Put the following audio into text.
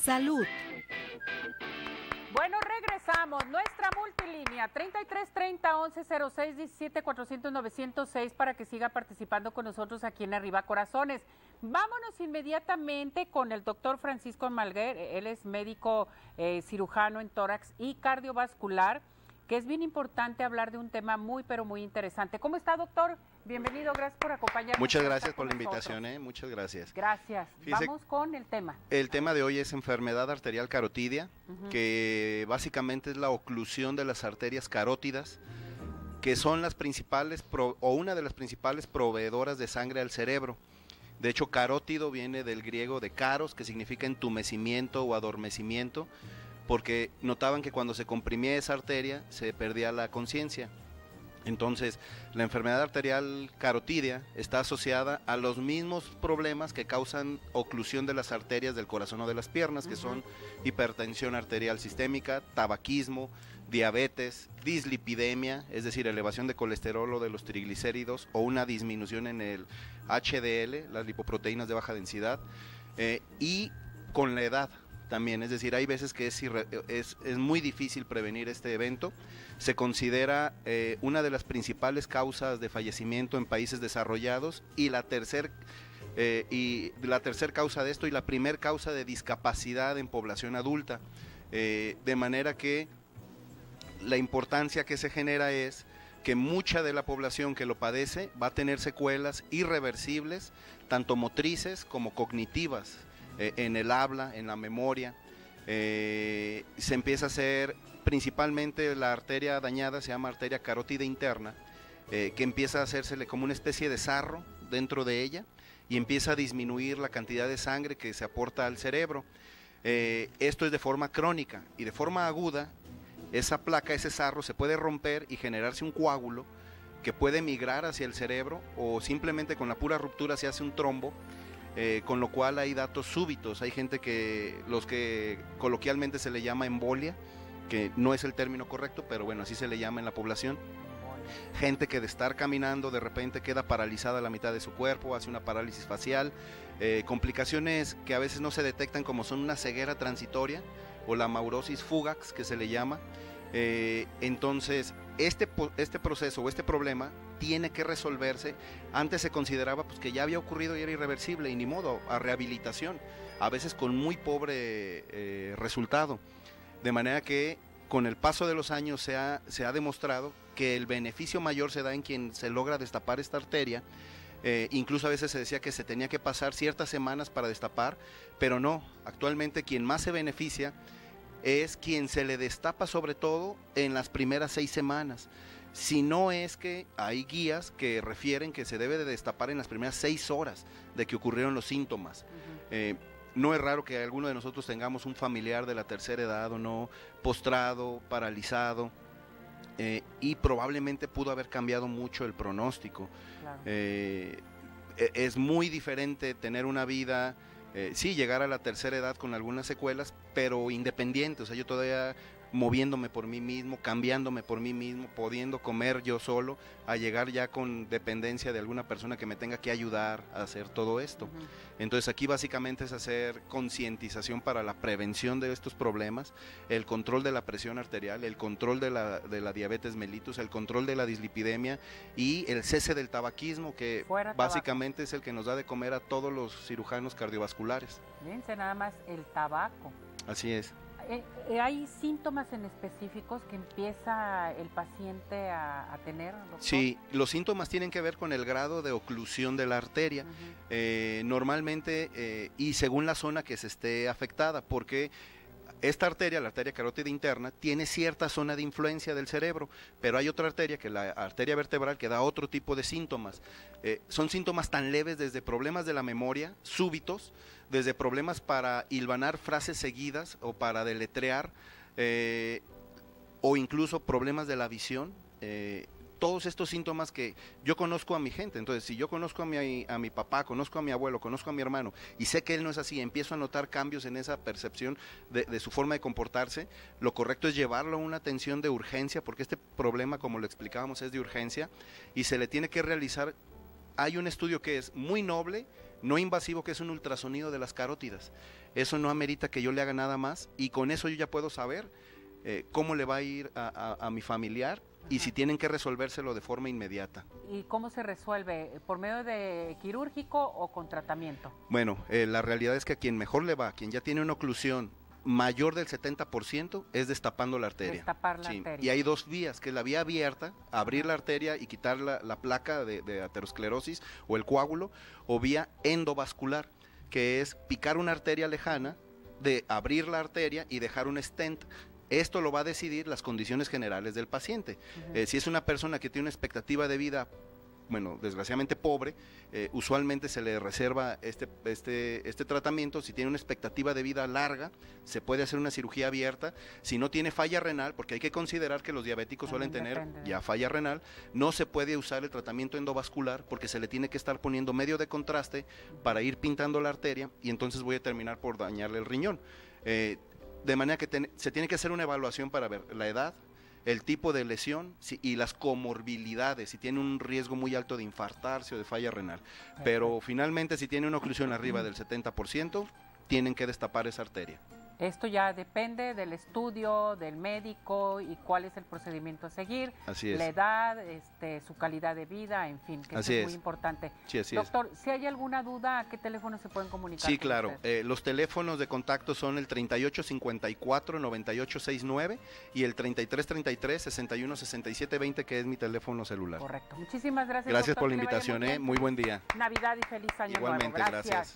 Salud. Bueno, regresamos. Nuestra multilínea 33 30 11 06 17 400 906 para que siga participando con nosotros aquí en Arriba Corazones. Vámonos inmediatamente con el doctor Francisco Malguer. Él es médico cirujano en tórax y cardiovascular, que es bien importante hablar de un tema muy, pero muy interesante. ¿Cómo está, doctor? Bienvenido, gracias por acompañarnos. Muchas gracias por la invitación, muchas gracias. Gracias. Vamos con el tema. El tema de hoy es enfermedad arterial carotidia, que básicamente es la oclusión de las arterias carótidas, que son las principales, o una de las principales proveedoras de sangre al cerebro. De hecho, carótido viene del griego de caros, que significa entumecimiento o adormecimiento, porque notaban que cuando se comprimía esa arteria se perdía la conciencia. Entonces, la enfermedad arterial carotidia está asociada a los mismos problemas que causan oclusión de las arterias del corazón o de las piernas, que son hipertensión arterial sistémica, tabaquismo, diabetes, dislipidemia, es decir, elevación de colesterol o de los triglicéridos, o una disminución en el HDL, las lipoproteínas de baja densidad, y con la edad también, es decir, hay veces que es muy difícil prevenir este evento. Se considera una de las principales causas de fallecimiento en países desarrollados y la tercer causa de esto y la primer causa de discapacidad en población adulta, de manera que la importancia que se genera es que mucha de la población que lo padece va a tener secuelas irreversibles, tanto motrices como cognitivas, en el habla, en la memoria. Se empieza a hacer, principalmente la arteria dañada se llama arteria carótida interna, que empieza a hacérsele como una especie de sarro dentro de ella y empieza a disminuir la cantidad de sangre que se aporta al cerebro. Esto es de forma crónica, y de forma aguda esa placa, ese sarro se puede romper y generarse un coágulo que puede migrar hacia el cerebro, o simplemente con la pura ruptura se hace un trombo. Con lo cual hay datos súbitos, hay gente los que coloquialmente se le llama embolia, que no es el término correcto, pero bueno, así se le llama en la población. Gente que de estar caminando de repente queda paralizada la mitad de su cuerpo, hace una parálisis facial, complicaciones que a veces no se detectan, como son una ceguera transitoria o la maurosis fugax, que se le llama. Entonces este proceso o este problema tiene que resolverse. Antes se consideraba pues que ya había ocurrido y era irreversible, y ni modo, a rehabilitación, a veces con muy pobre resultado, de manera que con el paso de los años se ha demostrado que el beneficio mayor se da en quien se logra destapar esta arteria. Incluso a veces se decía que se tenía que pasar ciertas semanas para destapar, pero no, actualmente quien más se beneficia es quien se le destapa, sobre todo en las primeras 6 semanas. Si no, es que hay guías que refieren que se debe de destapar en las primeras 6 horas de que ocurrieron los síntomas. No es raro que alguno de nosotros tengamos un familiar de la tercera edad o no, postrado, paralizado, y probablemente pudo haber cambiado mucho el pronóstico. Claro. Es muy diferente tener una vida, sí, llegar a la tercera edad con algunas secuelas, pero independiente. O sea, yo todavía moviéndome por mí mismo, cambiándome por mí mismo, pudiendo comer yo solo, a llegar ya con dependencia de alguna persona que me tenga que ayudar a hacer todo esto. Entonces aquí básicamente es hacer concientización para la prevención de estos problemas, el control de la presión arterial, el control de la diabetes mellitus, el control de la dislipidemia y el cese del tabaquismo, que básicamente es el que nos da de comer a todos los cirujanos cardiovasculares. Fíjense nada más, el tabaco. Así es. ¿Hay síntomas en específicos que empieza el paciente a tener, doctor? Sí, los síntomas tienen que ver con el grado de oclusión de la arteria, normalmente, y según la zona que se esté afectada, porque esta arteria, la arteria carótida interna, tiene cierta zona de influencia del cerebro, pero hay otra arteria, que es la arteria vertebral, que da otro tipo de síntomas. Son síntomas tan leves, desde problemas de la memoria, súbitos, desde problemas para hilvanar frases seguidas o para deletrear, o incluso problemas de la visión. Todos estos síntomas que yo conozco a mi gente. Entonces, si yo conozco a mi papá, conozco a mi abuelo, conozco a mi hermano, y sé que él no es así, empiezo a notar cambios en esa percepción de su forma de comportarse, lo correcto es llevarlo a una atención de urgencia, porque este problema, como lo explicábamos, es de urgencia, y se le tiene que realizar. Hay un estudio que es muy noble, no invasivo, que es un ultrasonido de las carótidas. Eso no amerita que yo le haga nada más, y con eso yo ya puedo saber cómo le va a ir a mi familiar y si tienen que resolvérselo de forma inmediata. ¿Y cómo se resuelve? ¿Por medio de quirúrgico o con tratamiento? Bueno, la realidad es que a quien mejor le va, quien ya tiene una oclusión mayor del 70%, es destapando la arteria. Destapar la arteria. Y hay dos vías, que es la vía abierta, abrir la arteria y quitar la placa de aterosclerosis o el coágulo, o vía endovascular, que es picar una arteria lejana, de abrir la arteria y dejar un stent. Esto lo va a decidir las condiciones generales del paciente. Si es una persona que tiene una expectativa de vida, bueno, desgraciadamente pobre, usualmente se le reserva este tratamiento. Si tiene una expectativa de vida larga, se puede hacer una cirugía abierta. Si no tiene falla renal, porque hay que considerar que los diabéticos suelen tener ya falla renal, no se puede usar el tratamiento endovascular porque se le tiene que estar poniendo medio de contraste para ir pintando la arteria, y entonces voy a terminar por dañarle el riñón. De manera que se tiene que hacer una evaluación para ver la edad, el tipo de lesión y las comorbilidades, si tiene un riesgo muy alto de infartarse o de falla renal. Pero finalmente, si tiene una oclusión arriba del 70%, tienen que destapar esa arteria. Esto ya depende del estudio, del médico y cuál es el procedimiento a seguir. Así es. La edad, su calidad de vida, en fin, que eso es muy importante. Sí, así Doctor, si hay alguna duda, ¿a qué teléfono se pueden comunicar? Sí, claro. Los teléfonos de contacto son el 3854-9869 y el 3333-616720, que es mi teléfono celular. Correcto. Muchísimas gracias. Gracias doctor, por la invitación, muy buen día. Navidad y feliz año Igualmente, nuevo. Gracias.